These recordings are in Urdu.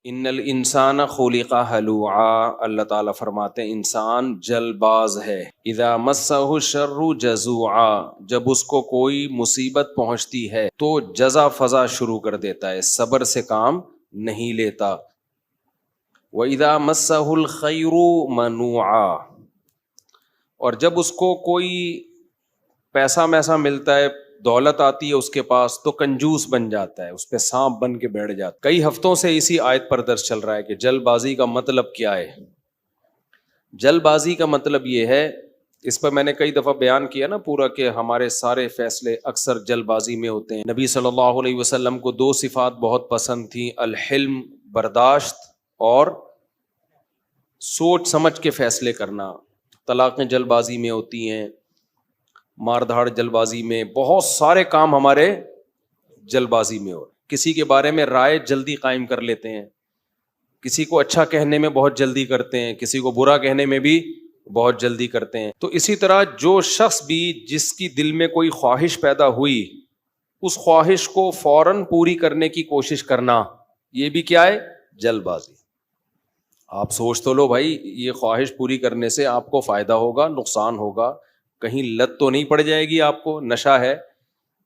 ان الانسان خلق ہلوعا، اللہ تعالیٰ فرماتے ہیں انسان جل باز ہے. اذا مسہ الشر جزوعا، جب اس کو کوئی مصیبت پہنچتی ہے تو جزا فضا شروع کر دیتا ہے، صبر سے کام نہیں لیتا. واذا مسہ الخیر منوعا، اور جب اس کو کوئی پیسہ میسا ملتا ہے، دولت آتی ہے اس کے پاس، تو کنجوس بن جاتا ہے، اس پہ سانپ بن کے بیٹھ جاتا ہے. کئی ہفتوں سے اسی آیت پر درس چل رہا ہے کہ جلد بازی کا مطلب کیا ہے. جلد بازی کا مطلب یہ ہے، اس پر میں نے کئی دفعہ بیان کیا نا پورا، کہ ہمارے سارے فیصلے اکثر جلد بازی میں ہوتے ہیں. نبی صلی اللہ علیہ وسلم کو دو صفات بہت پسند تھیں، الحلم برداشت، اور سوچ سمجھ کے فیصلے کرنا. طلاقیں جلد بازی میں ہوتی ہیں، مار دھاڑ جلد بازی میں، بہت سارے کام ہمارے جلد بازی میں ہو. کسی کے بارے میں رائے جلدی قائم کر لیتے ہیں، کسی کو اچھا کہنے میں بہت جلدی کرتے ہیں، کسی کو برا کہنے میں بھی بہت جلدی کرتے ہیں. تو اسی طرح جو شخص بھی جس کی دل میں کوئی خواہش پیدا ہوئی، اس خواہش کو فوراً پوری کرنے کی کوشش کرنا، یہ بھی کیا ہے؟ جلد بازی. آپ سوچ تو لو بھائی، یہ خواہش پوری کرنے سے آپ کو فائدہ ہوگا، نقصان ہوگا، کہیں لت تو نہیں پڑ جائے گی آپ کو، نشہ ہے،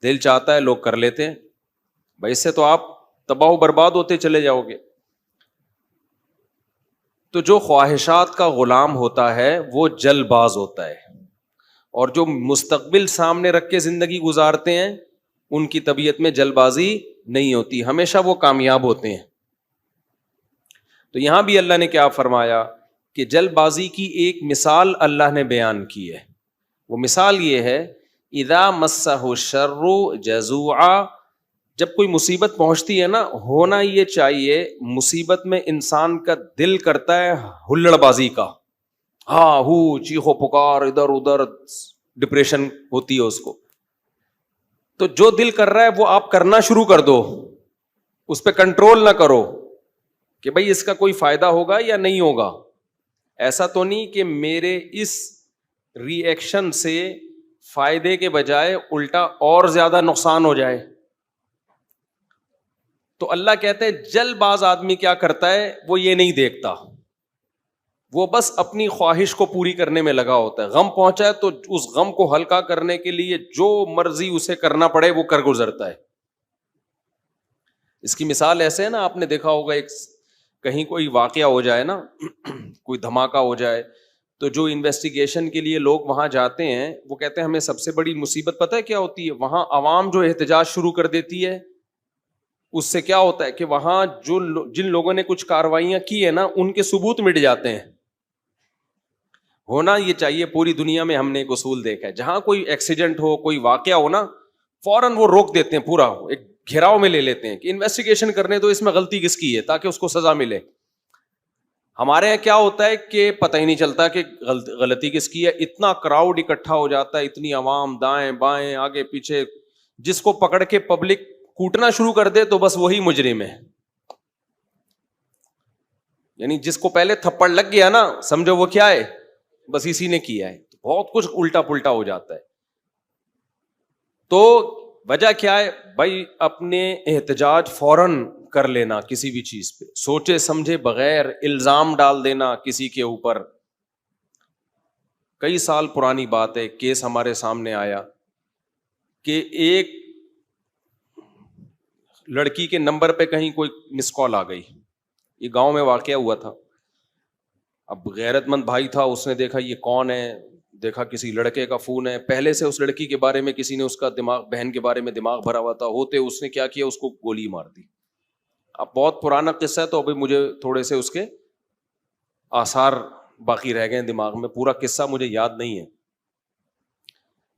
دل چاہتا ہے، لوگ کر لیتے ہیں بھائی، اس سے تو آپ تباہ و برباد ہوتے چلے جاؤ گے. تو جو خواہشات کا غلام ہوتا ہے وہ جلد باز ہوتا ہے، اور جو مستقبل سامنے رکھ کے زندگی گزارتے ہیں ان کی طبیعت میں جلد بازی نہیں ہوتی، ہمیشہ وہ کامیاب ہوتے ہیں. تو یہاں بھی اللہ نے کیا فرمایا کہ جلد بازی کی ایک مثال اللہ نے بیان کی ہے. وہ مثال یہ ہے، اذا مسہ الشر جزوعا، جب کوئی مصیبت پہنچتی ہے نا، ہونا یہ چاہیے مصیبت میں انسان کا دل کرتا ہے ہلڑ بازی کا، ہاں ہو چیخو پکار، ادھر ادھر ڈپریشن ہوتی ہے اس کو. تو جو دل کر رہا ہے وہ آپ کرنا شروع کر دو، اس پہ کنٹرول نہ کرو کہ بھئی اس کا کوئی فائدہ ہوگا یا نہیں ہوگا. ایسا تو نہیں کہ میرے اس ری ایکشن سے فائدے کے بجائے الٹا اور زیادہ نقصان ہو جائے. تو اللہ کہتے ہیں جلد باز آدمی کیا کرتا ہے، وہ یہ نہیں دیکھتا، وہ بس اپنی خواہش کو پوری کرنے میں لگا ہوتا ہے. غم پہنچا ہے تو اس غم کو ہلکا کرنے کے لیے جو مرضی اسے کرنا پڑے وہ کر گزرتا ہے. اس کی مثال ایسے ہے نا، آپ نے دیکھا ہوگا، ایک کہیں کوئی واقعہ ہو جائے نا، کوئی دھماکہ ہو جائے، تو جو انویسٹیگیشن کے لیے لوگ وہاں جاتے ہیں وہ کہتے ہیں ہمیں سب سے بڑی مصیبت پتہ ہے کیا ہوتی ہے؟ وہاں عوام جو احتجاج شروع کر دیتی ہے، اس سے کیا ہوتا ہے کہ وہاں جن لوگوں نے کچھ کاروائیاں کی ہیں نا، ان کے ثبوت مٹ جاتے ہیں. ہونا یہ چاہیے، پوری دنیا میں ہم نے ایک اصول دیکھا ہے، جہاں کوئی ایکسیڈنٹ ہو، کوئی واقعہ ہو نا، فوراً وہ روک دیتے ہیں، پورا ایک گھیراؤ میں لے لیتے ہیں کہ انویسٹیگیشن کرنے تو اس میں غلطی کس کی ہے، تاکہ اس کو سزا ملے. ہمارے یہاں کیا ہوتا ہے کہ پتہ ہی نہیں چلتا کہ غلطی کس کی ہے. اتنا کراؤڈ اکٹھا ہو جاتا ہے، اتنی عوام دائیں بائیں آگے پیچھے، جس کو پکڑ کے پبلک کوٹنا شروع کر دے تو بس وہی مجرم ہے. یعنی جس کو پہلے تھپڑ لگ گیا نا، سمجھو وہ کیا ہے، بس اسی نے کیا ہے. بہت کچھ الٹا پلٹا ہو جاتا ہے. تو وجہ کیا ہے بھائی؟ اپنے احتجاج فوراً کر لینا کسی بھی چیز پہ، سوچے سمجھے بغیر الزام ڈال دینا کسی کے اوپر. کئی سال پرانی بات ہے، کیس ہمارے سامنے آیا کہ ایک لڑکی کے نمبر پہ کہیں کوئی مس کال آ گئی. یہ گاؤں میں واقعہ ہوا تھا. اب غیرت مند بھائی تھا، اس نے دیکھا یہ کون ہے، دیکھا کسی لڑکے کا فون ہے. پہلے سے اس لڑکی کے بارے میں کسی نے اس کا دماغ، بہن کے بارے میں دماغ بھرا ہوا تھا، ہوتے اس نے کیا کیا، اس کو گولی مار دی. اب بہت پرانا قصہ ہے تو ابھی مجھے تھوڑے سے اس کے آثار باقی رہ گئے دماغ میں، پورا قصہ مجھے یاد نہیں ہے.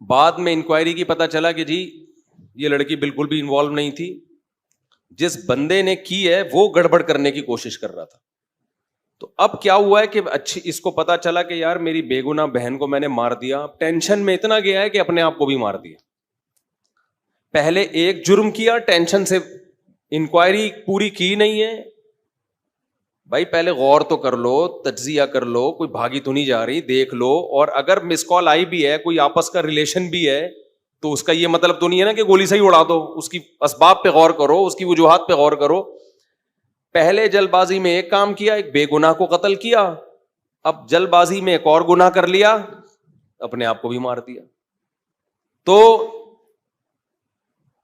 بعد میں انکوائری کی پتہ چلا کہ جی یہ لڑکی بالکل بھی انوالو نہیں تھی، جس بندے نے کی ہے وہ گڑبڑ کرنے کی کوشش کر رہا تھا. تو اب کیا ہوا ہے کہ اچھی اس کو پتا چلا کہ یار میری بے گناہ بہن کو میں نے مار دیا. ٹینشن میں اتنا گیا ہے کہ اپنے آپ کو بھی مار دیا. پہلے ایک جرم کیا، ٹینشن سے انکوائری پوری کی نہیں ہے. بھائی پہلے غور تو کر لو، تجزیہ کر لو، کوئی بھاگی تو نہیں جا رہی، دیکھ لو. اور اگر مس کال آئی بھی ہے، کوئی آپس کا ریلیشن بھی ہے، تو اس کا یہ مطلب تو نہیں ہے نا کہ گولی سے ہی اڑا دو. اس کی اسباب پہ غور کرو، اس کی وجوہات پہ غور کرو. پہلے جلد بازی میں ایک کام کیا، ایک بے گناہ کو قتل کیا، اب جلد بازی میں ایک اور گناہ کر لیا، اپنے آپ کو بھی مار دیا. تو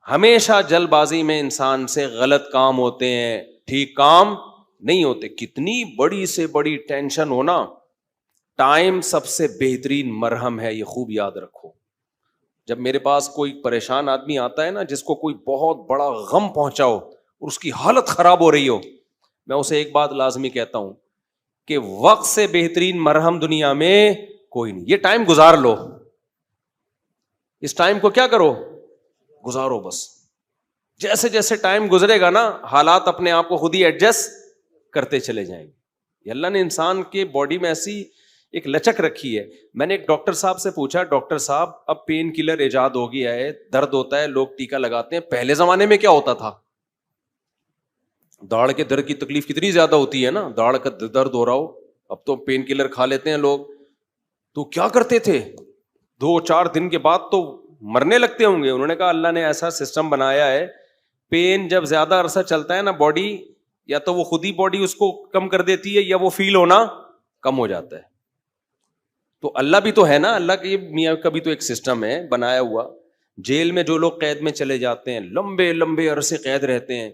ہمیشہ جلد بازی میں انسان سے غلط کام ہوتے ہیں، ٹھیک کام نہیں ہوتے. کتنی بڑی سے بڑی ٹینشن ہونا، ٹائم سب سے بہترین مرہم ہے، یہ خوب یاد رکھو. جب میرے پاس کوئی پریشان آدمی آتا ہے نا، جس کو کوئی بہت بڑا غم پہنچا ہو اور اس کی حالت خراب ہو رہی ہو، میں اسے ایک بات لازمی کہتا ہوں کہ وقت سے بہترین مرہم دنیا میں کوئی نہیں. یہ ٹائم گزار لو، اس ٹائم کو کیا کرو، گزارو بس. جیسے جیسے ٹائم گزرے گا نا، حالات اپنے آپ کو خود ہی ایڈجسٹ کرتے چلے جائیں گے. یہ اللہ نے انسان کے باڈی میں ایسی ایک لچک رکھی ہے. میں نے ایک ڈاکٹر صاحب سے پوچھا، ڈاکٹر صاحب اب پین کلر ایجاد ہو گیا ہے، درد ہوتا ہے، لوگ ٹیکا لگاتے ہیں، پہلے زمانے میں کیا ہوتا تھا؟ داڑھ کے درد کی تکلیف کتنی زیادہ ہوتی ہے نا، داڑھ کا درد ہو رہا ہو، اب تو پین کلر کھا لیتے ہیں لوگ. تو کیا کرتے تھے؟ 2-4 دن کے بعد تو مرنے لگتے ہوں گے. انہوں نے کہا اللہ نے ایسا سسٹم بنایا ہے، پین جب زیادہ عرصہ چلتا ہے نا، باڈی یا تو وہ خود ہی باڈی اس کو کم کر دیتی ہے، یا وہ فیل ہونا کم ہو جاتا ہے. تو اللہ بھی تو ہے نا، اللہ کے میاں کا بھی تو ایک سسٹم ہے بنایا ہوا. جیل میں جو لوگ قید میں چلے جاتے ہیں، لمبے لمبے عرصے قید رہتے ہیں،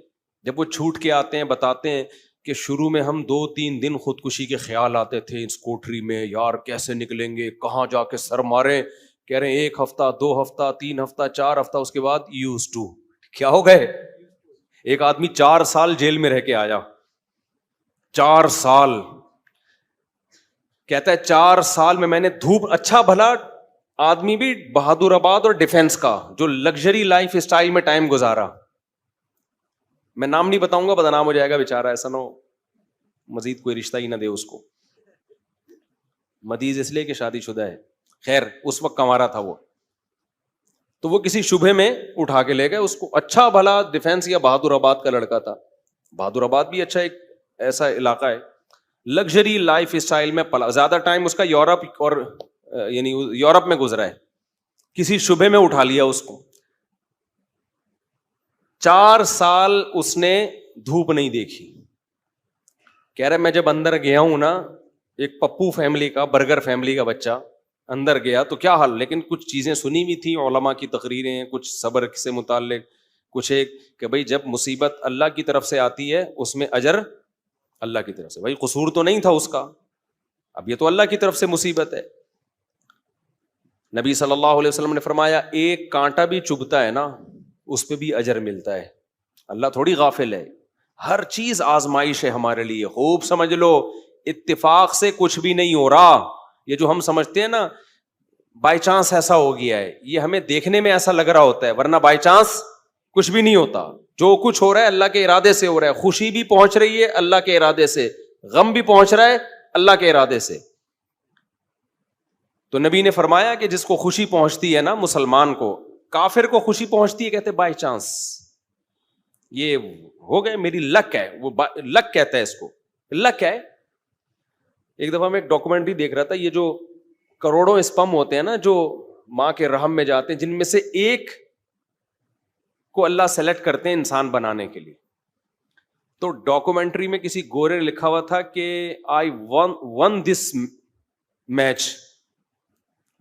جب وہ چھوٹ کے آتے ہیں بتاتے ہیں کہ شروع میں ہم 2-3 دن خودکشی کے خیال آتے تھے اس کوٹری میں، یار کیسے نکلیں گے، کہاں جا کے سر ماریں. کہہ رہے ہیں 1 ہفتہ 2 ہفتہ 3 ہفتہ 4 ہفتہ، اس کے بعد یوز ٹو. کیا ہو گئے؟ ایک آدمی 4 سال جیل میں رہ کے آیا، 4 سال. کہتا ہے 4 سال میں نے دھوپ، اچھا بھلا آدمی بھی بہادر آباد اور ڈیفینس کا جو لگژری لائف اسٹائل میں ٹائم گزارا. میں نام نہیں بتاؤں گا، بدنام ہو جائے گا بیچارہ، ایسا نہ ہو مزید کوئی رشتہ ہی نہ دے اس کو. مدیز اس لیے کہ شادی شدہ ہے. خیر اس وقت کمارا تھا وہ، تو وہ کسی شبہ میں اٹھا کے لے گئے اس کو. اچھا بھلا ڈیفینس یا بہادر آباد کا لڑکا تھا. بہادر آباد بھی اچھا ایک ایسا علاقہ ہے، لگژری لائف اسٹائل میں پلا. زیادہ ٹائم اس کا یورپ اور یعنی یورپ میں گزرا ہے. کسی شبہ میں اٹھا لیا اس کو. 4 سال اس نے دھوپ نہیں دیکھی. کہہ رہے میں جب اندر گیا ہوں نا، ایک پپو فیملی کا، برگر فیملی کا بچہ اندر گیا تو کیا حال. لیکن کچھ چیزیں سنی ہوئی تھیں، علماء کی تقریریں، کچھ صبر سے متعلق، کچھ ایک کہ بھائی جب مصیبت اللہ کی طرف سے آتی ہے اس میں اجر اللہ کی طرف سے. بھائی قصور تو نہیں تھا اس کا، اب یہ تو اللہ کی طرف سے مصیبت ہے. نبی صلی اللہ علیہ وسلم نے فرمایا ایک کانٹا بھی چبھتا ہے نا، اس پہ بھی اجر ملتا ہے. اللہ تھوڑی غافل ہے، ہر چیز آزمائش ہے ہمارے لیے. خوب سمجھ لو، اتفاق سے کچھ بھی نہیں ہو رہا. یہ جو ہم سمجھتے ہیں نا بائی چانس ایسا ہو گیا ہے، یہ ہمیں دیکھنے میں ایسا لگ رہا ہوتا ہے، ورنہ بائی چانس کچھ بھی نہیں ہوتا. جو کچھ ہو رہا ہے اللہ کے ارادے سے ہو رہا ہے. خوشی بھی پہنچ رہی ہے اللہ کے ارادے سے، غم بھی پہنچ رہا ہے اللہ کے ارادے سے. تو نبی نے فرمایا کہ جس کو خوشی پہنچتی ہے نا مسلمان کو، کافر کو خوشی پہنچتی ہے کہتے بائی چانس، یہ ہو گئے میری لک ہے. وہ لک کہتا ہے اس کو، لک ہے. ایک دفعہ میں ایک ڈاکومنٹری دیکھ رہا تھا، یہ جو کروڑوں اسپم ہوتے ہیں نا جو ماں کے رحم میں جاتے ہیں، جن میں سے ایک کو اللہ سلیکٹ کرتے ہیں انسان بنانے کے لیے. تو ڈاکومنٹری میں کسی گورے نے لکھا ہوا تھا کہ آئی ون دس میچ،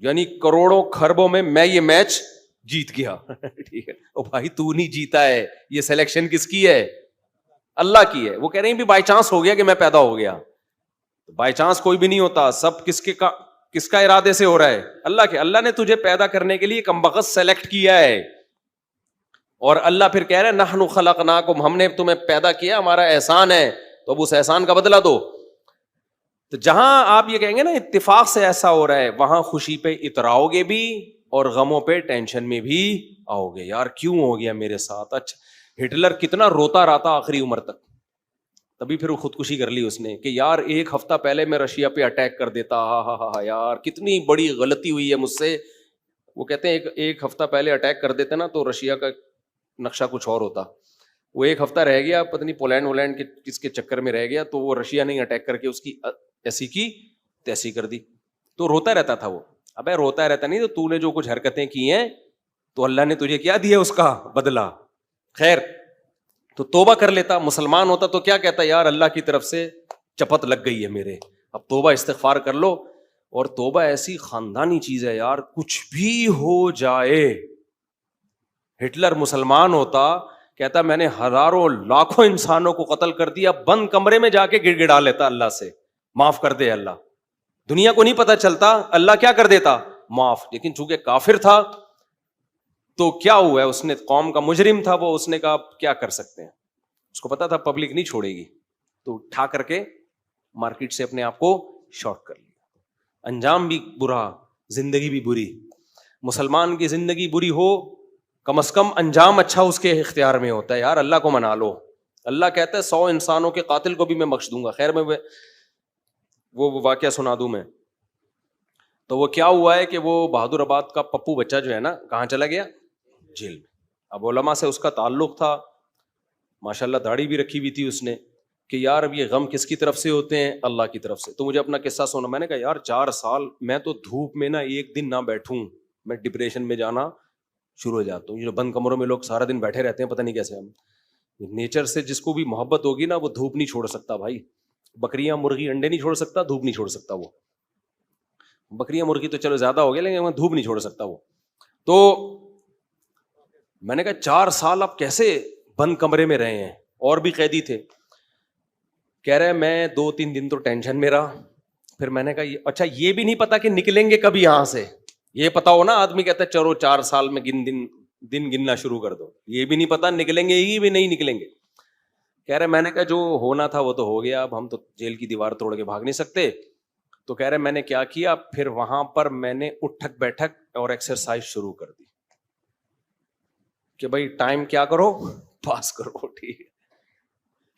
یعنی کروڑوں خربوں میں یہ میچ جیت گیا. ٹھیک ہے، او بھائی تو نہیں جیتا ہے، یہ سلیکشن کس کی ہے؟ اللہ کی ہے. وہ کہہ رہے ہیں بھی بائی چانس ہو گیا کہ میں پیدا ہو گیا. بائی چانس کوئی بھی نہیں ہوتا، سب کس کا ارادے سے ہو رہا ہے؟ اللہ کے. اللہ نے تجھے پیدا کرنے کے لیے کمبخت سلیکٹ کیا ہے، اور اللہ پھر کہہ رہے ہیں نحن خلقناکم، ہم نے تمہیں پیدا کیا، ہمارا احسان ہے، تو اب اس احسان کا بدلہ دو. تو جہاں آپ یہ کہیں گے نا اتفاق سے ایسا ہو رہا ہے، وہاں خوشی پہ اتراؤ گے بھی اور غموں پہ ٹینشن میں بھی آؤ گے. یار کیوں ہو گیا میرے ساتھ؟ اچھا ہٹلر کتنا روتا رہتا آخری عمر تک، تبھی پھر وہ خودکشی کر لی اس نے کہ یار 1 ہفتہ پہلے میں رشیا پہ اٹیک کر دیتا، ہاں یار کتنی بڑی غلطی ہوئی ہے مجھ سے. وہ کہتے ہیں ایک ہفتہ پہلے اٹیک کر دیتے نا تو رشیا کا نقشہ کچھ اور ہوتا. وہ 1 ہفتہ رہ گیا، پتہ نہیں پولینڈ ولینڈ کے کس کے چکر میں رہ گیا، تو وہ رشیا نے اٹیک کر کے اس کی ایسی کی تیسی کر دی. تو روتا رہتا تھا وہ. ابے روتا رہتا نہیں، تو نے جو کچھ حرکتیں کی ہیں تو اللہ نے تجھے کیا دیا اس کا بدلہ. خیر تو توبہ کر لیتا. مسلمان ہوتا تو کیا کہتا, یار اللہ کی طرف سے چپت لگ گئی ہے میرے, اب توبہ استغفار کر لو. اور توبہ ایسی خاندانی چیز ہے یار, کچھ بھی ہو جائے. ہٹلر مسلمان ہوتا, کہتا میں نے ہزاروں لاکھوں انسانوں کو قتل کر دیا, بند کمرے میں جا کے گڑ گڑا لیتا اللہ سے, معاف کر دے اللہ. دنیا کو نہیں پتا چلتا, اللہ کیا کر دیتا, معاف. لیکن چونکہ کافر تھا تو کیا ہوا ہے, اس نے قوم کا مجرم تھا وہ, اس نے کہا کیا کر سکتے ہیں, اس کو پتا تھا پبلک نہیں چھوڑے گی, تو اٹھا کر کے مارکیٹ سے اپنے آپ کو شارٹ کر لیا. انجام بھی برا, زندگی بھی بری. مسلمان کی زندگی بری ہو, کم از کم انجام اچھا اس کے اختیار میں ہوتا ہے. یار اللہ کو منا لو, اللہ کہتا ہے 100 انسانوں کے قاتل کو بھی میں بخش دوں گا. خیر میں وہ واقعہ سنا دوں میں. تو وہ کیا ہوا ہے کہ وہ بہادر آباد کا پپو بچہ جو ہے نا, کہاں چلا گیا, جیل میں. اب علماء سے اس کا تعلق تھا, ماشاءاللہ داڑھی بھی رکھی ہوئی تھی اس نے, کہ یار اب یہ غم کس کی طرف سے ہوتے ہیں, اللہ کی طرف سے. تو مجھے اپنا قصہ سنا, میں نے کہا یار 4 سال میں تو دھوپ میں نا ایک دن نہ بیٹھوں, میں ڈپریشن میں جانا شروع ہو جاتا ہوں. یہ جو بند کمروں میں لوگ سارا دن بیٹھے رہتے ہیں, پتہ نہیں کیسے. ہم نیچر سے جس کو بھی محبت ہوگی نا, وہ دھوپ نہیں چھوڑ سکتا بھائی. بکریاں مرغی انڈے نہیں چھوڑ سکتا, دھوپ نہیں چھوڑ سکتا. وہ بکریاں مرغی تو چلو زیادہ ہو گیا, لیکن دھوپ نہیں چھوڑ سکتا وہ. تو میں نے کہا 4 سال آپ کیسے بند کمرے میں رہے ہیں, اور بھی قیدی تھے. کہہ رہے میں 2-3 دن تو ٹینشن میں رہا. پھر میں نے کہا اچھا یہ بھی نہیں پتا کہ نکلیں گے کبھی یہاں سے. یہ پتا ہو نا, آدمی کہتا ہے چلو 4 سال میں دن گننا شروع کر دو. یہ بھی نہیں پتا نکلیں گے ہی بھی نہیں نکلیں گے. کہہ رہے میں نے کہا جو ہونا تھا وہ تو ہو گیا, اب ہم تو جیل کی دیوار توڑ کے بھاگ نہیں سکتے. تو کہہ رہے میں نے کیا کیا, پھر وہاں پر میں نے اٹھک بیٹھک اور ایکسرسائز شروع کر دی کہ بھائی ٹائم کیا کرو, پاس کرو. ٹھیک ہے.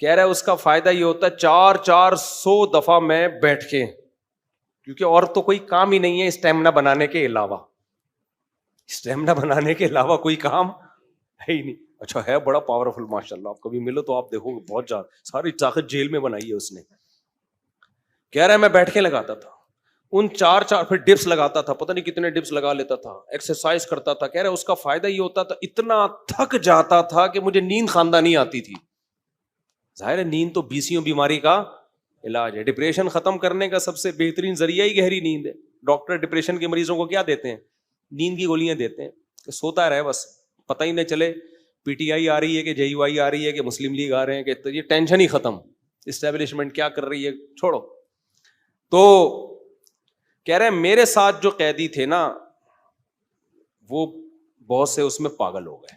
کہہ رہے اس کا فائدہ یہ ہوتا ہے 400 دفعہ میں بیٹھ کے, کیونکہ اور تو کوئی کام ہی نہیں ہے اسٹیمنا بنانے کے علاوہ. اسٹیمنا بنانے کے علاوہ کوئی کام ہے ہی نہیں. اچھا ہے بڑا پاورفل ماشاءاللہ, آپ کبھی ملو تو آپ دیکھو بہت زیادہ ساری طاقت جیل میں بنائی ہے اس نے. کہہ رہا ہے میں بیٹھ کے لگاتا تھا ان 4 پھر ڈپس لگاتا تھا, پتہ نہیں کتنے ڈپس لگا لیتا تھا, ایکسرسائز کرتا تھا. کہہ رہا اس کا فائدہ یہ ہوتا تھا اتنا تھک جاتا تھا کہ مجھے نیند خاندانی آتی تھی. ظاہر ہے نیند تو 20 بیماری کا علاج ہے. ڈپریشن ختم کرنے کا سب سے بہترین ذریعہ ہی گہری نیند ہے. ڈاکٹر ڈپریشن کے مریضوں کو کیا دیتے ہیں, نیند کی گولیاں دیتے ہیں کہ سوتا رہے بس, پتہ ہی نہیں چلے پی ٹی آئی آ رہی ہے کہ جے یو آئی آ رہی ہے کہ مسلم لیگ آ رہے ہیں, کہ یہ ٹینشن ہی ختم, اسٹیبلشمنٹ کیا کر رہی ہے چھوڑو. تو کہہ رہے ہیں میرے ساتھ جو قیدی تھے نا وہ بہت سے اس میں پاگل ہو گئے,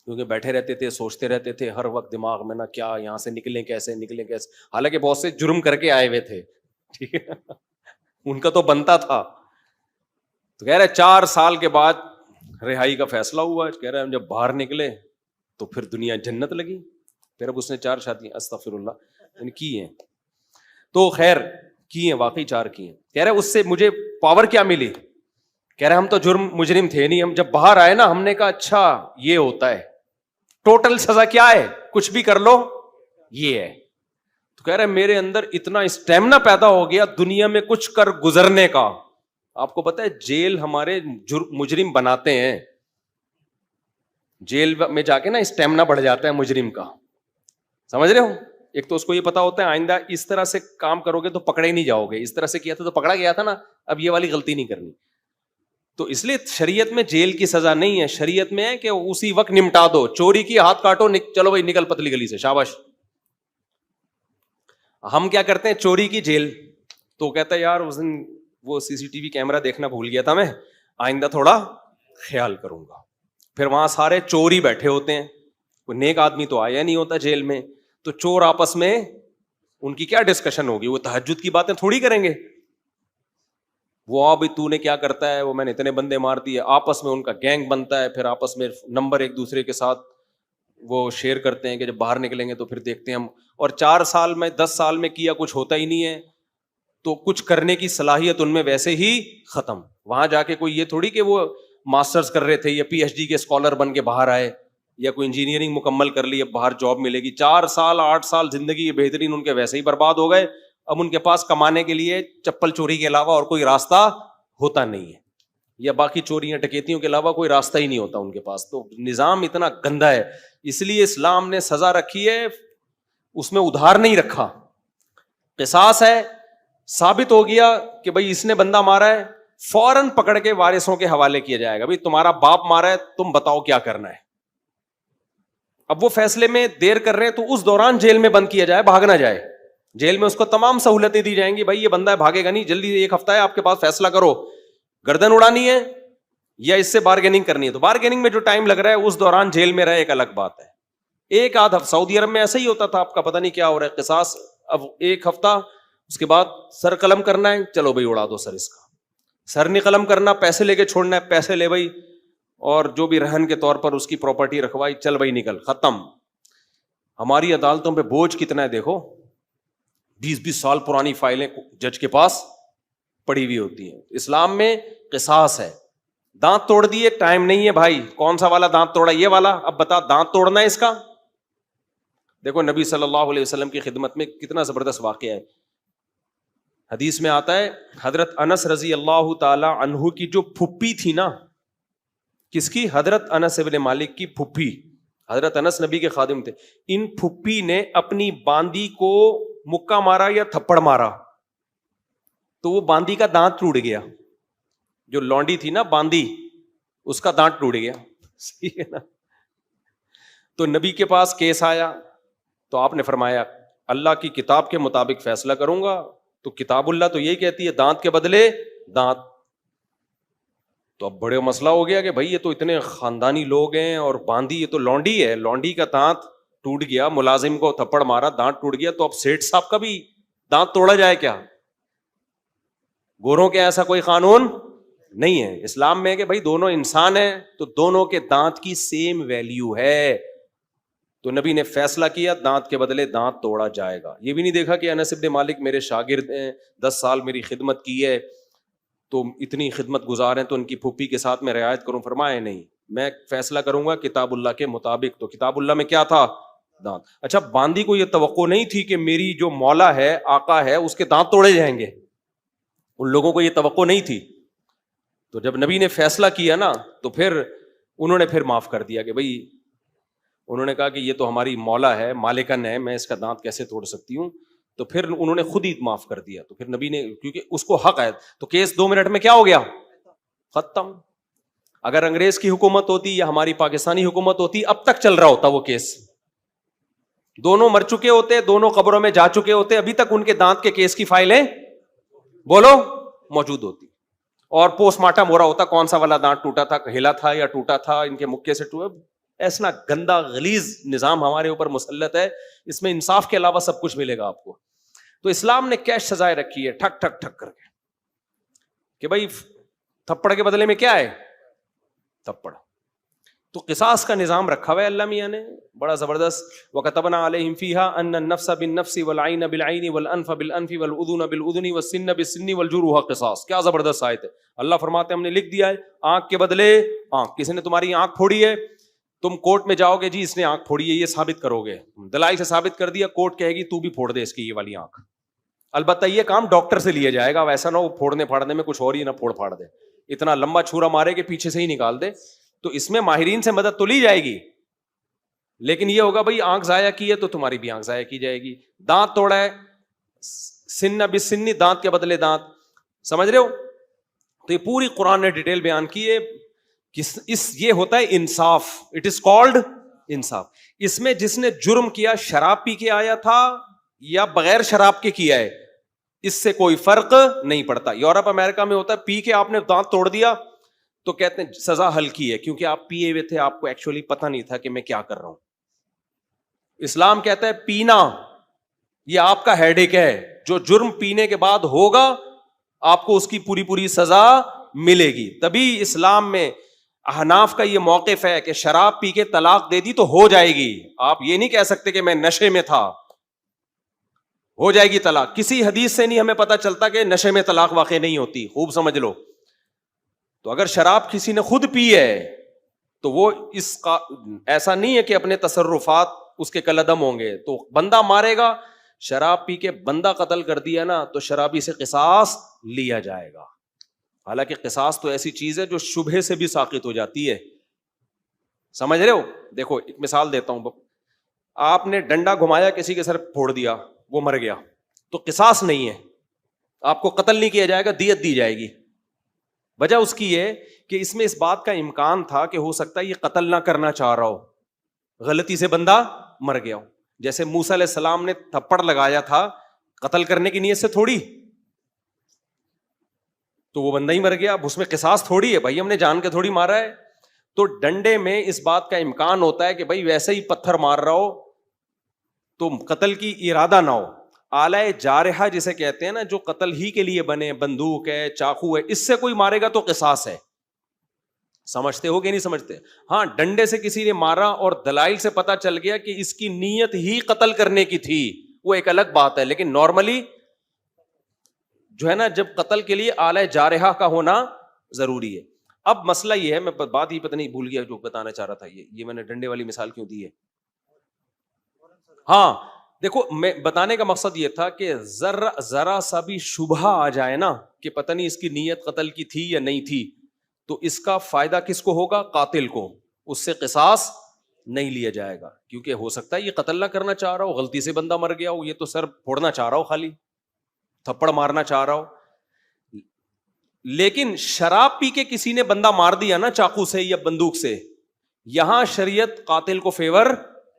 کیونکہ بیٹھے رہتے تھے, سوچتے رہتے تھے ہر وقت دماغ میں نا کیا یہاں سے نکلیں کیسے. حالانکہ بہت سے جرم کر کے آئے ہوئے تھے, ٹھیک ہے, ان کا تو بنتا تھا. تو کہہ رہے 4 سال کے بعد رہائی کا فیصلہ ہوا. کہہ رہے ہم جب باہر نکلے تو پھر دنیا جنت لگی. پھر اب اس نے 4 شادیاں استغفر اللہ کی ہیں. تو خیر کی ہیں, واقعی 4 کی ہیں. کہہ رہے اس سے مجھے پاور کیا ملی. کہہ رہے ہم تو مجرم تھے نہیں, ہم جب باہر آئے نا ہم نے کہا اچھا یہ ہوتا ہے, ٹوٹل سزا کیا ہے, کچھ بھی کر لو یہ ہے. تو کہہ رہے میرے اندر اتنا اسٹیمنا پیدا ہو گیا دنیا میں کچھ کر گزرنے کا. آپ کو پتا ہے جیل ہمارے مجرم بناتے ہیں, جیل میں جا کے نا اسٹیمنا بڑھ جاتا ہے مجرم کا, سمجھ رہے ہو. ایک تو اس کو یہ پتا ہوتا ہے آئندہ اس طرح سے کام کرو گے تو پکڑے ہی نہیں جاؤ گے, اس طرح سے کیا تھا تو پکڑا گیا تھا نا, اب یہ والی غلطی نہیں کرنی. تو اس لیے شریعت میں جیل کی سزا نہیں ہے, شریعت میں ہے کہ اسی وقت نمٹا دو. چوری کی ہاتھ کاٹو, چلو بھائی نکل پتلی گلی سے, شاباش. ہم کیا کرتے ہیں چوری کی جیل, تو کہتا ہے یار اس دن وہ CCTV کیمرہ دیکھنا بھول گیا تھا, میں آئندہ تھوڑا خیال کروں گا. پھر وہاں سارے چور ہی بیٹھے ہوتے ہیں, کوئی نیک آدمی تو آیا نہیں ہوتا جیل میں. تو چور آپس میں ان کی کیا ڈسکشن ہوگی, وہ تہجد کی باتیں تھوڑی کریں گے. وہ ابھی تو نے کیا کرتا ہے, وہ میں نے اتنے بندے مار دیے, آپس میں ان کا گینگ بنتا ہے. پھر آپس میں نمبر ایک دوسرے کے ساتھ وہ شیئر کرتے ہیں کہ جب باہر نکلیں گے تو پھر دیکھتے ہیں ہم. اور 4 سال میں 10 سال میں کیا کچھ ہوتا ہی نہیں ہے, تو کچھ کرنے کی صلاحیت ان میں ویسے ہی ختم. وہاں جا کے کوئی یہ تھوڑی کہ وہ ماسٹرز کر رہے تھے یا PhD کے اسکالر بن کے باہر آئے, یا کوئی انجینئرنگ مکمل کر لی, اب باہر جاب ملے گی. 4 سال 8 سال زندگی بہترین ان کے ویسے ہی برباد ہو گئے. اب ان کے پاس کمانے کے لیے چپل چوری کے علاوہ اور کوئی راستہ ہوتا نہیں ہے. یا باقی چوریاں ڈکیتیوں کے علاوہ کوئی راستہ ہی نہیں ہوتا ان کے پاس. تو نظام اتنا گندا ہے, اس لیے اسلام نے سزا رکھی ہے, اس میں ادھار نہیں رکھا. قصاص ہے, ثابت ہو گیا کہ بھائی اس نے بندہ مارا ہے, فوراً پکڑ کے وارثوں کے حوالے کیا جائے گا, بھائی تمہارا باپ مارا ہے, تم بتاؤ کیا کرنا ہے. اب وہ فیصلے میں دیر کر رہے ہیں تو اس دوران جیل میں بند کیا جائے, بھاگ نہ جائے. جیل میں اس کو تمام سہولتیں دی جائیں گی, بھائی یہ بندہ ہے بھاگے گا نہیں, جلدی 1 ہفتہ ہے آپ کے پاس, فیصلہ کرو, گردن اڑانی ہے یا اس سے بارگیننگ کرنی ہے. تو بارگیننگ میں جو ٹائم لگ رہا ہے اس دوران جیل میں رہے, ایک الگ بات ہے. ایک آدھ ہفتہ سعودی عرب میں ایسا ہی ہوتا تھا, آپ کا پتہ نہیں کیا ہو رہا ہے. قصاص اب 1 ہفتہ, اس کے بعد سر قلم کرنا ہے, چلو بھائی اڑا دو سر اس کا. سر نہیں قلم کرنا, پیسے لے کے چھوڑنا ہے, پیسے لے بھائی, اور جو بھی رہن کے طور پر اس کی پراپرٹی رکھوائی, چل بھائی نکل, ختم. ہماری عدالتوں پہ بوجھ کتنا ہے دیکھو, 20 سال پرانی فائلیں جج کے پاس پڑی ہوئی ہوتی ہیں. اسلام میں قصاص ہے. دانت توڑ دیے, ٹائم نہیں ہے بھائی, کون سا والا دانت توڑا, یہ والا, اب بتا دانت توڑنا ہے اس کا. دیکھو نبی صلی اللہ علیہ وسلم کی خدمت میں کتنا زبردست واقعہ ہے. حدیث میں آتا ہے, حضرت انس رضی اللہ تعالی عنہ کی جو پھپھی تھی نا, کس کی؟ حضرت انس ابن مالک کی پھپھی. حضرت انس نبی کے خادم تھے. ان پھپھی نے اپنی باندی کو مکہ مارا یا تھپڑ مارا تو وہ باندی کا دانت ٹوٹ گیا. جو لونڈی تھی نا باندی, اس کا دانت ٹوٹ گیا. صحیح ہے نا. تو نبی کے پاس کیس آیا تو آپ نے فرمایا اللہ کی کتاب کے مطابق فیصلہ کروں گا. تو کتاب اللہ تو یہی کہتی ہے دانت کے بدلے دانت. تو اب بڑے مسئلہ ہو گیا کہ بھائی یہ تو اتنے خاندانی لوگ ہیں, اور باندی یہ تو لونڈی ہے, لونڈی کا دانت ٹوٹ گیا, ملازم کو تھپڑ مارا, دانت ٹوٹ گیا, تو اب سیٹھ صاحب کا بھی دانت توڑا جائے کیا؟ گوروں کے ایسا کوئی قانون نہیں ہے. اسلام میں کہ بھائی دونوں انسان ہیں تو دونوں کے دانت کی سیم ویلیو ہے. تو نبی نے فیصلہ کیا دانت کے بدلے دانت توڑا جائے گا. یہ بھی نہیں دیکھا کہ انس ابن مالک میرے شاگرد ہیں, 10 سال میری خدمت کی ہے, تو اتنی خدمت گزار ہیں, تو ان کی پھوپھی کے ساتھ میں رعایت کروں. فرمایا نہیں, میں فیصلہ کروں گا کتاب اللہ کے مطابق. تو کتاب اللہ میں کیا تھا؟ دانت. اچھا, باندی کو یہ توقع نہیں تھی کہ میری جو مولا ہے, آقا ہے, اس کے دانت توڑے جائیں گے. ان لوگوں کو یہ توقع نہیں تھی. تو جب نبی نے فیصلہ کیا نا, تو پھر انہوں نے پھر معاف کر دیا کہ بھائی, انہوں نے کہا کہ یہ تو ہماری مولا ہے, مالکن ہے, میں اس کا دانت کیسے توڑ سکتی ہوں. تو پھر انہوں نے خود ہی معاف کر دیا. تو پھر نبی نے, کیونکہ اس کو حق ہے, تو کیس 2 منٹ میں کیا ہو گیا؟ ختم. اگر انگریز کی حکومت ہوتی یا ہماری پاکستانی حکومت ہوتی, اب تک چل رہا ہوتا وہ کیس. دونوں مر چکے ہوتے, دونوں قبروں میں جا چکے ہوتے, ابھی تک ان کے دانت کے کیس کی فائلیں بولو موجود ہوتی, اور پوسٹ مارٹم ہو رہا ہوتا کون سا والا دانت ٹوٹا تھا, ہلا تھا یا ٹوٹا تھا, ان کے مکے سے ٹوٹا. ایسا گندا غلیظ نظام ہمارے اوپر مسلط ہے, اس میں انصاف کے علاوہ سب کچھ ملے گا آپ کو. تو اسلام نے کیش سزائے رکھی ہے, ٹھک ٹھک ٹھک کر کے, کہ بھائی تھپڑ کے بدلے میں کیا ہے؟ تھپڑ. تو قصاص کا نظام رکھا ہوا ہے اللہ میاں نے بڑا زبردست. وَكَتَبْنَا عَلَيْهِمْ فِيهَا أَنَّ النَّفْسَ بِالنَّفْسِ وَالْعَيْنَ بِالْعَيْنِ وَالْأَنْفَ بِالْأَنْفِ وَالْأُذُنَ بِالْأُذُنِ وَالسِّنَّ بِالسِّنِّ وَالْجُرُوحَ قِصَاص. کیا زبردست آیت ہے. اللہ فرماتے ہیں ہم نے لکھ دیا ہے, آنکھ کے بدلے آنکھ. کسی نے تمہاری آنکھ پھوڑی ہے, تم کورٹ میں جاؤ گے, جی اس نے آنکھ پھوڑی ہے, یہ ثابت کرو گے, دلائل سے ثابت کر دیا, کورٹ کہے گی تو بھی پھوڑ دے اس کی یہ والی آنکھ. البتہ یہ کام ڈاکٹر سے لیا جائے گا, ویسا نہ ہو پھوڑنے پھاڑنے میں کچھ اور ہی نہ پھوڑ پھاڑ دے, اتنا لمبا چھورا مارے کہ پیچھے سے ہی نکال دے. تو اس میں ماہرین سے مدد تو لی جائے گی, لیکن یہ ہوگا بھائی آنکھ ضائع کی ہے تو تمہاری بھی آنکھ ضائع کی جائے گی. دانت توڑا ہے, سن بسنی, دانت کے بدلے دانت. سمجھ رہے ہو؟ تو یہ پوری قرآن نے ڈیٹیل بیان کی ہے. یہ ہوتا ہے انصاف, اٹ از کالڈ انصاف. اس میں جس نے جرم کیا شراب پی کے آیا تھا یا بغیر شراب کے کیا ہے, اس سے کوئی فرق نہیں پڑتا. یورپ امریکہ میں ہوتا ہے پی کے آپ نے دانت توڑ دیا تو کہتے ہیں سزا ہلکی ہے, کیونکہ آپ پیے ہوئے تھے, آپ کو ایکچولی پتہ نہیں تھا کہ میں کیا کر رہا ہوں. اسلام کہتا ہے پینا یہ آپ کا ہیڈ ایک ہے, جو جرم پینے کے بعد ہوگا آپ کو اس کی پوری پوری سزا ملے گی. تبھی اسلام میں احناف کا یہ موقف ہے کہ شراب پی کے طلاق دے دی تو ہو جائے گی. آپ یہ نہیں کہہ سکتے کہ میں نشے میں تھا, ہو جائے گی طلاق. کسی حدیث سے نہیں ہمیں پتہ چلتا کہ نشے میں طلاق واقع نہیں ہوتی, خوب سمجھ لو. تو اگر شراب کسی نے خود پی ہے تو وہ اس کا ایسا نہیں ہے کہ اپنے تصرفات اس کے کالعدم ہوں گے, تو بندہ مارے گا. شراب پی کے بندہ قتل کر دیا نا تو شرابی سے قصاص لیا جائے گا. حالانکہ قصاص تو ایسی چیز ہے جو شبہے سے بھی ساقط ہو جاتی ہے. سمجھ رہے ہو؟ دیکھو ایک مثال دیتا ہوں. آپ نے ڈنڈا گھمایا, کسی کے سر پھوڑ دیا, وہ مر گیا, تو قصاص نہیں ہے, آپ کو قتل نہیں کیا جائے گا, دیت دی جائے گی. وجہ اس کی یہ کہ اس میں اس بات کا امکان تھا کہ ہو سکتا ہے یہ قتل نہ کرنا چاہ رہا ہو, غلطی سے بندہ مر گیا ہو. جیسے موسیٰ علیہ السلام نے تھپڑ لگایا تھا قتل کرنے کی نیت سے تھوڑی, تو وہ بندہ ہی مر گیا. اب اس میں قصاص تھوڑی ہے بھائی, ہم نے جان کے تھوڑی مارا ہے. تو ڈنڈے میں اس بات کا امکان ہوتا ہے کہ بھائی ویسے ہی پتھر مار رہا ہو تو قتل کی ارادہ نہ ہو. آلہ جارحہ جسے کہتے ہیں نا, جو قتل ہی کے لیے بنے, بندوق ہے, چاقو ہے, اس سے کوئی مارے گا تو قصاص ہے. سمجھتے ہو کہ نہیں سمجھتے؟ ہاں, ڈنڈے سے کسی نے مارا اور دلائل سے پتا چل گیا کہ اس کی نیت ہی قتل کرنے کی تھی, وہ ایک الگ بات ہے. لیکن نارملی جو ہے نا, جب قتل کے لیے آلہ جارحہ کا ہونا ضروری ہے. اب مسئلہ یہ ہے, میں بات ہی پتہ نہیں بھول گیا جو بتانا چاہ رہا تھا. یہ میں نے ڈنڈے والی مثال کیوں دی ہے؟ ہاں دیکھو, میں بتانے کا مقصد یہ تھا کہ ذرا سا بھی شبہ آ جائے نا کہ پتہ نہیں اس کی نیت قتل کی تھی یا نہیں تھی, تو اس کا فائدہ کس کو ہوگا؟ قاتل کو. اس سے قصاص نہیں لیا جائے گا, کیونکہ ہو سکتا ہے یہ قتل نہ کرنا چاہ رہا ہو, غلطی سے بندہ مر گیا ہو, یہ تو سر پھوڑنا چاہ رہا ہو, خالی تھپڑ مارنا چاہ رہا ہو. لیکن شراب پی کے کسی نے بندہ مار دیا نا چاقو سے یا بندوق سے, یہاں شریعت قاتل کو فیور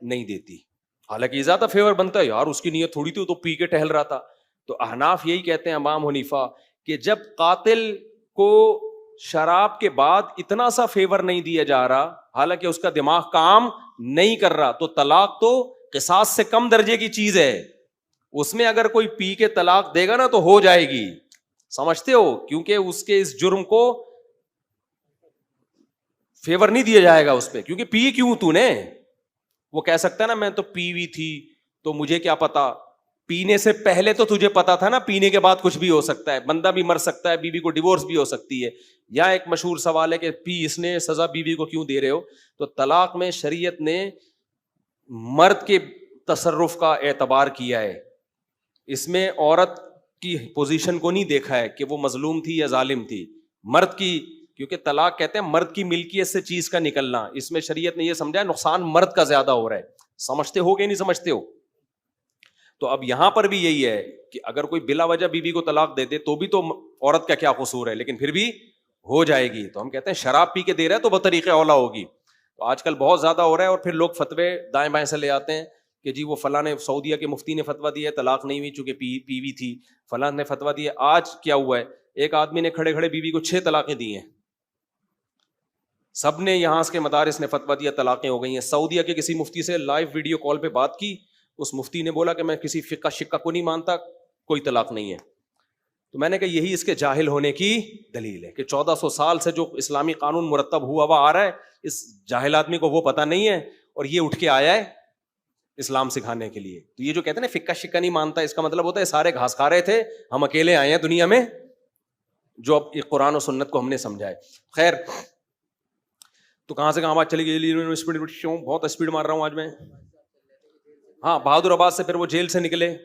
نہیں دیتی. حالانکہ یہ زیادہ فیور بنتا ہے, یار اس کی نیت تھوڑی تھی, تو پی کے ٹہل رہا تھا. تو احناف یہی کہتے ہیں, امام حنیفہ, کہ جب قاتل کو شراب کے بعد اتنا سا فیور نہیں دیا جا رہا, حالانکہ اس کا دماغ کام نہیں کر رہا, تو طلاق تو قصاص سے کم درجے کی چیز ہے. اس میں اگر کوئی پی کے طلاق دے گا نا تو ہو جائے گی. سمجھتے ہو؟ کیونکہ اس کے اس جرم کو فیور نہیں دیا جائے گا اس پہ, کیونکہ پی کیوں تو نے. وہ کہہ سکتا ہے نا میں تو پی ہوئی تھی تو مجھے کیا پتا, پینے سے پہلے تو تجھے پتا تھا نا, پینے کے بعد کچھ بھی ہو سکتا ہے, بندہ بھی مر سکتا ہے, بیوی کو ڈیورس بھی ہو سکتی ہے. یا ایک مشہور سوال ہے کہ پی اس نے, سزا بیوی کو کیوں دے رہے ہو؟ تو طلاق میں شریعت نے مرد کے تصرف کا اعتبار کیا ہے, اس میں عورت کی پوزیشن کو نہیں دیکھا ہے کہ وہ مظلوم تھی یا ظالم تھی. مرد کی, کیونکہ طلاق کہتے ہیں مرد کی ملکیت سے چیز کا نکلنا, اس میں شریعت نے یہ سمجھا ہے نقصان مرد کا زیادہ ہو رہا ہے. سمجھتے ہو کہ نہیں سمجھتے ہو؟ تو اب یہاں پر بھی یہی ہے کہ اگر کوئی بلا وجہ بیوی کو طلاق دے دے تو بھی تو عورت کا کیا قصور ہے, لیکن پھر بھی ہو جائے گی. تو ہم کہتے ہیں شراب پی کے دے رہا ہے تو بطریقے اولا ہوگی. تو آج کل بہت زیادہ ہو رہا ہے, اور پھر لوگ فتوے دائیں بائیں سے لے آتے ہیں کہ جی وہ فلاں نے, سعودیہ کے مفتی نے فتویٰ دیا ہے طلاق نہیں ہوئی چونکہ پی وی تھی, فلاں نے فتویٰ دیا. آج کیا ہوا ہے, ایک آدمی نے کھڑے کھڑے بیوی کو 6 طلاقیں دی ہیں, سب نے یہاں کے مدارس نے فتویٰ دیا, طلاقیں ہو گئی ہیں. سعودیہ کے کسی مفتی سے لائیو ویڈیو کال پہ بات کی, اس مفتی نے بولا کہ میں کسی فقہ شقہ کو نہیں مانتا, کوئی طلاق نہیں ہے. تو میں نے کہا یہی اس کے جاہل ہونے کی دلیل ہے کہ 1400 سال سے جو اسلامی قانون مرتب ہوا ہوا آ رہا ہے, اس جاہل آدمی کو وہ پتہ نہیں ہے, اور یہ اٹھ کے آیا ہے اسلام سکھانے کے لیے. تو یہ جو کہتے ہیں نا فقہ شقہ نہیں مانتا, اس کا مطلب ہوتا ہے سارے گھاس کھا رہے تھے, ہم اکیلے آئے ہیں دنیا میں جو اب قرآن و سنت کو ہم نے سمجھا ہے. خیر, تو کہاں سے کہاں بات چلی گئی, بہت اسپیڈ مار رہا ہوں آج میں. ہاں, بہادر آباد سے پھر وہ جیل سے نکلے.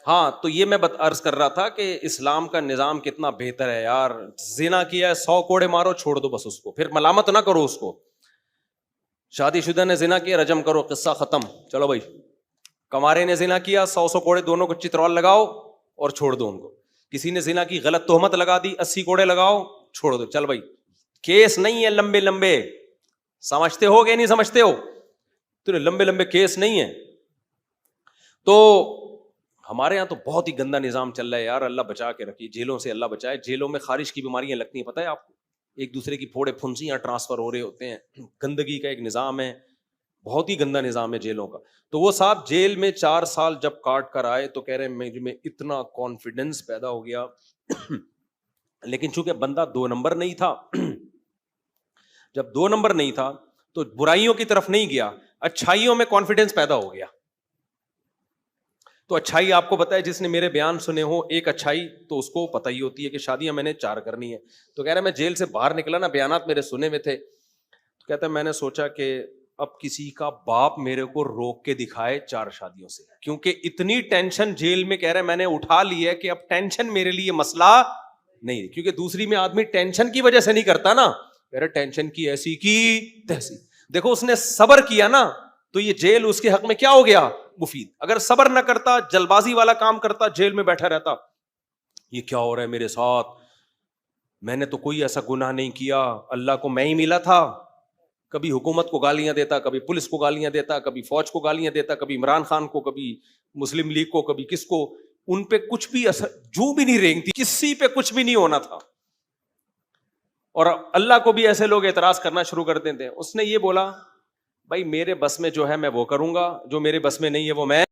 ہاں, تو یہ میں عرض کر رہا تھا کہ اسلام کا نظام کتنا بہتر ہے یار. زنا کیا ہے 100 کوڑے مارو, چھوڑ دو بس اس کو, پھر ملامت نہ کرو اس کو. شادی شدہ نے زنا کیا, رجم کرو, قصہ ختم, چلو بھائی. کمارے نے زنا کیا, 100 کوڑے دونوں کو چترول لگاؤ اور چھوڑ دو ان کو. کسی نے زنا کی غلط تہمت لگا دی, 80 کوڑے لگاؤ, چھوڑ دو, چل بھائی. کیس نہیں ہے لمبے لمبے, سمجھتے ہو کہ نہیں سمجھتے ہو؟ تو لمبے لمبے کیس نہیں ہے. تو ہمارے یہاں تو بہت ہی گندا نظام چل رہا ہے یار, اللہ بچا کے رکھیے, جیلوں سے اللہ بچائے. جیلوں میں خارش کی بیماریاں لگتی ہیں, پتہ ہے آپ کو, ایک دوسرے کی پھوڑے پھنسیاں ٹرانسفر ہو رہے ہوتے ہیں. گندگی کا ایک نظام ہے, بہت ہی گندا نظام ہے جیلوں کا. تو وہ صاحب جیل میں 4 سال جب کاٹ کر آئے تو کہہ رہے ہیں میں اتنا کانفیڈنس پیدا ہو گیا, لیکن چونکہ بندہ 2 نمبر نہیں تھا, جب 2 نمبر نہیں تھا تو برائیوں کی طرف نہیں گیا, اچھائیوں میں کانفیڈنس پیدا ہو گیا. تو اچھائی آپ کو پتا ہے, جس نے میرے بیان سنے ہو, ایک اچھائی تو اس کو پتہ ہی ہوتی ہے کہ شادیاں میں نے 4 کرنی ہے. تو کہہ رہا میں جیل سے باہر نکلا نا, بیانات میرے سنے میں تھے, تو کہتا ہے میں نے سوچا کہ اب کسی کا باپ میرے کو روک کے دکھائے 4 شادیوں سے, کیونکہ اتنی ٹینشن جیل میں, کہہ رہے میں نے اٹھا لی ہے کہ اب ٹینشن میرے لیے مسئلہ نہیں, کیونکہ دوسری میں آدمی ٹینشن کی وجہ سے نہیں کرتا نا, میرا ٹینشن کی ایسی کی تیسی. دیکھو اس نے صبر کیا نا تو یہ جیل اس کے حق میں کیا ہو گیا, مفید. اگر صبر نہ کرتا, جلد بازی والا کام کرتا, جیل میں بیٹھا رہتا, یہ کیا ہو رہا ہے میرے ساتھ, میں نے تو کوئی ایسا گناہ نہیں کیا, اللہ کو میں ہی ملا تھا. کبھی حکومت کو گالیاں دیتا, کبھی پولیس کو گالیاں دیتا, کبھی فوج کو گالیاں دیتا, کبھی عمران خان کو, کبھی مسلم لیگ کو, کبھی کس کو. ان پہ کچھ بھی اثر جو بھی نہیں رینگتی, کسی پہ کچھ بھی نہیں ہونا تھا. اور اللہ کو بھی ایسے لوگ اعتراض کرنا شروع کر دیتے ہیں. اس نے یہ بولا بھائی میرے بس میں جو ہے میں وہ کروں گا, جو میرے بس میں نہیں ہے وہ میں